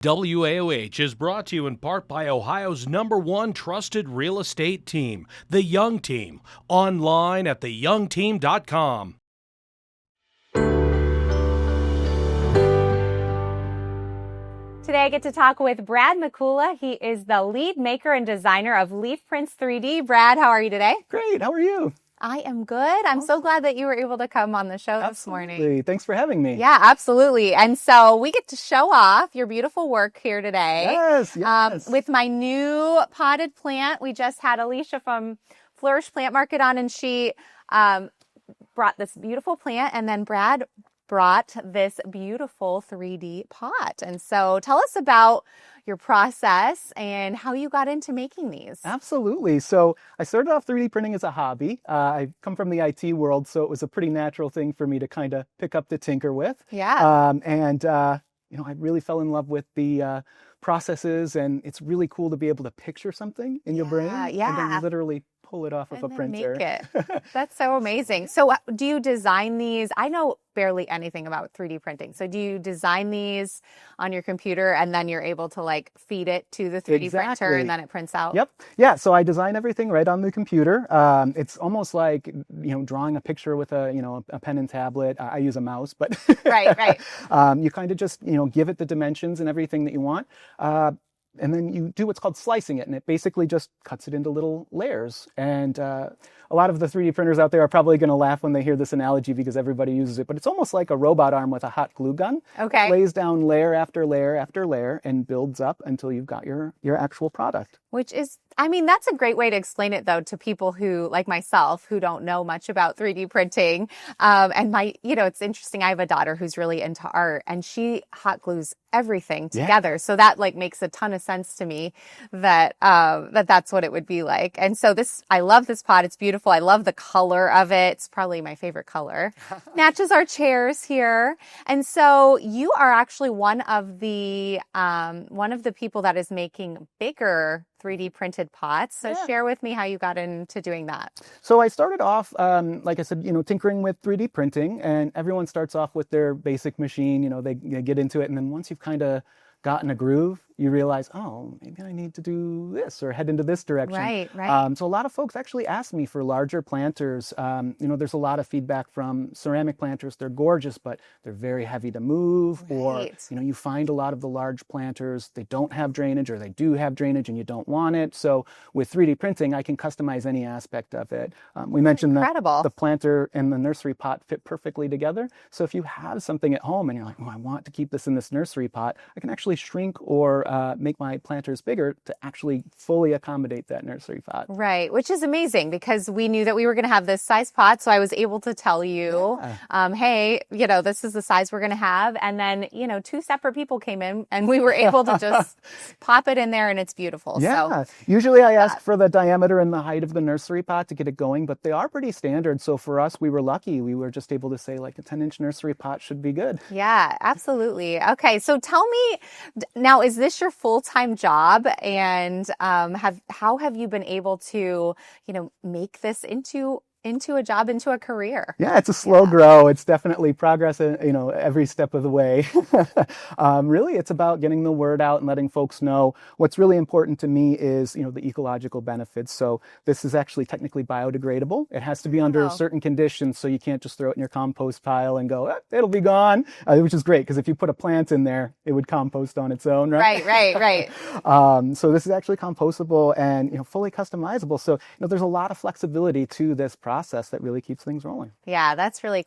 WAOH is brought to you in part by Ohio's #1 trusted real estate team, The Young Team. Online at theyoungteam.com. Today I get to talk with Brad Makula. He is the lead maker and designer of Leaf Prints 3D. Brad, how are you today? Great. How are you? I am good. I'm so glad that you were able to come on the show this morning. Thanks for having me. Yeah, absolutely. And so we get to show off your beautiful work here today. Yes. With my new potted plant. We just had Alicia from Flourish Plant Market on, and she brought this beautiful plant, and then Brad brought this beautiful 3D pot. And so tell us about your process and how you got into making these. Absolutely. So I started off 3D printing as a hobby. I come from the IT world, so it was a pretty natural thing for me to kind of pick up to tinker with. Yeah. I really fell in love with the processes, and it's really cool to be able to picture something in your brain and then literally pull it off of a printer. Make it. That's so amazing. So do you design these? I know barely anything about 3D printing. So do you design these on your computer and then you're able to like feed it to the 3D printer and then it prints out? Yep. Yeah. So I design everything right on the computer. It's almost like, drawing a picture with a pen and tablet. I use a mouse, but right. You kind of just, give it the dimensions and everything that you want. And then you do what's called slicing it, and it basically just cuts it into little layers. And a lot of the 3D printers out there are probably going to laugh when they hear this analogy because everybody uses it, but it's almost like a robot arm with a hot glue gun. Okay. It lays down layer after layer after layer and builds up until you've got your actual product. Which is, that's a great way to explain it, though, to people who, like myself, who don't know much about 3D printing. It's interesting. I have a daughter who's really into art, and she hot glues everything together. So that makes a ton of sense to me that that's what it would be like. And so I love this pot. It's beautiful. I love the color of it. It's probably my favorite color. Matches our chairs here. And so you are actually one of the people that is making bigger 3D printed pots. So share with me how you got into doing that. So I started off, like I said, tinkering with 3D printing, and everyone starts off with their basic machine. They get into it, and then once you've kind of gotten a groove, you realize, oh, maybe I need to do this or head into this direction. Right. So a lot of folks actually ask me for larger planters. There's a lot of feedback from ceramic planters. They're gorgeous, but they're very heavy to move. Right. Or, you find a lot of the large planters, they don't have drainage, or they do have drainage and you don't want it. So with 3D printing, I can customize any aspect of it. We mentioned that the planter and the nursery pot fit perfectly together. So if you have something at home and you're like, I want to keep this in this nursery pot, I can actually shrink or make my planters bigger to actually fully accommodate that nursery pot. Right, which is amazing because we knew that we were going to have this size pot. So I was able to tell you, hey, this is the size we're going to have. And then, two separate people came in and we were able to just pop it in there and it's beautiful. Yeah. So, usually I ask for the diameter and the height of the nursery pot to get it going, but they are pretty standard. So for us, we were lucky. We were just able to say like a 10-inch nursery pot should be good. Yeah, absolutely. Okay, so tell me now, is this your full-time job, and how have you been able to, make this into a job, into a career? Yeah, it's a slow grow. It's definitely progress, every step of the way. Really, it's about getting the word out and letting folks know. What's really important to me is, the ecological benefits. So this is actually technically biodegradable. It has to be under certain conditions, so you can't just throw it in your compost pile and go, it'll be gone, which is great, because if you put a plant in there, it would compost on its own, right? Right. So this is actually compostable and, fully customizable. So, there's a lot of flexibility to this process that really keeps things rolling. Yeah, that's really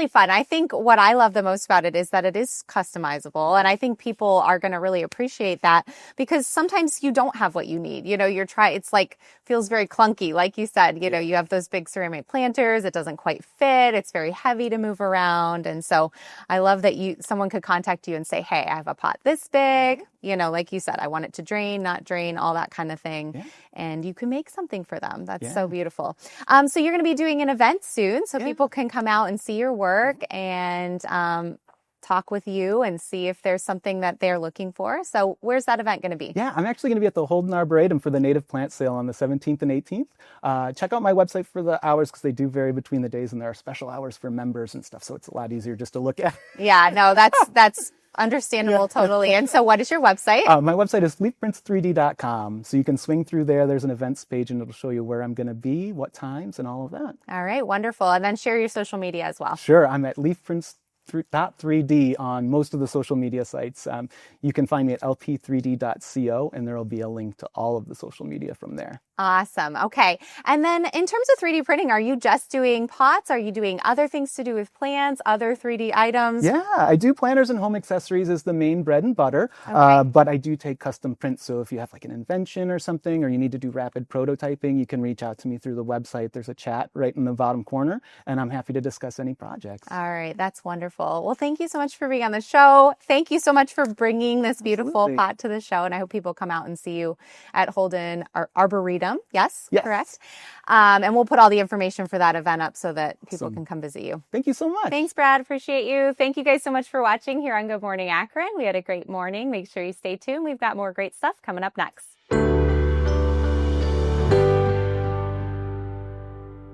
fun. I think what I love the most about it is that it is customizable. And I think people are going to really appreciate that because sometimes you don't have what you need. It's feels very clunky. Like you said, you have those big ceramic planters. It doesn't quite fit. It's very heavy to move around. And so I love that someone could contact you and say, hey, I have a pot this big. Like you said, I want it to drain, not drain, all that kind of thing. Yeah. And you can make something for them. That's so beautiful. So you're going to be doing an event soon, so people can come out and see your work and talk with you and see if there's something that they're looking for. So where's that event going to be? Yeah, I'm actually going to be at the Holden Arboretum for the native plant sale on the 17th and 18th. Check out my website for the hours because they do vary between the days and there are special hours for members and stuff. So it's a lot easier just to look at. Yeah, no, that's Understandable, totally. And so what is your website? My website is leafprints3d.com. So you can swing through there. There's an events page and it'll show you where I'm going to be, what times, and all of that. All right, wonderful. And then share your social media as well. Sure. I'm at leafprints.3d on most of the social media sites. You can find me at lp3d.co, and there will be a link to all of the social media from there. Awesome. Okay. And then in terms of 3D printing, are you just doing pots? Are you doing other things to do with plants, other 3D items? Yeah, I do planters and home accessories as the main bread and butter, but I do take custom prints. So if you have like an invention or something, or you need to do rapid prototyping, you can reach out to me through the website. There's a chat right in the bottom corner, and I'm happy to discuss any projects. All right. That's wonderful. Well, thank you so much for being on the show. Thank you so much for bringing this beautiful pot to the show. And I hope people come out and see you at Holden Arboretum. Yes, correct. And we'll put all the information for that event up so that people can come visit you. Thank you so much. Thanks, Brad. Appreciate you. Thank you guys so much for watching here on Good Morning Akron. We had a great morning. Make sure you stay tuned. We've got more great stuff coming up next.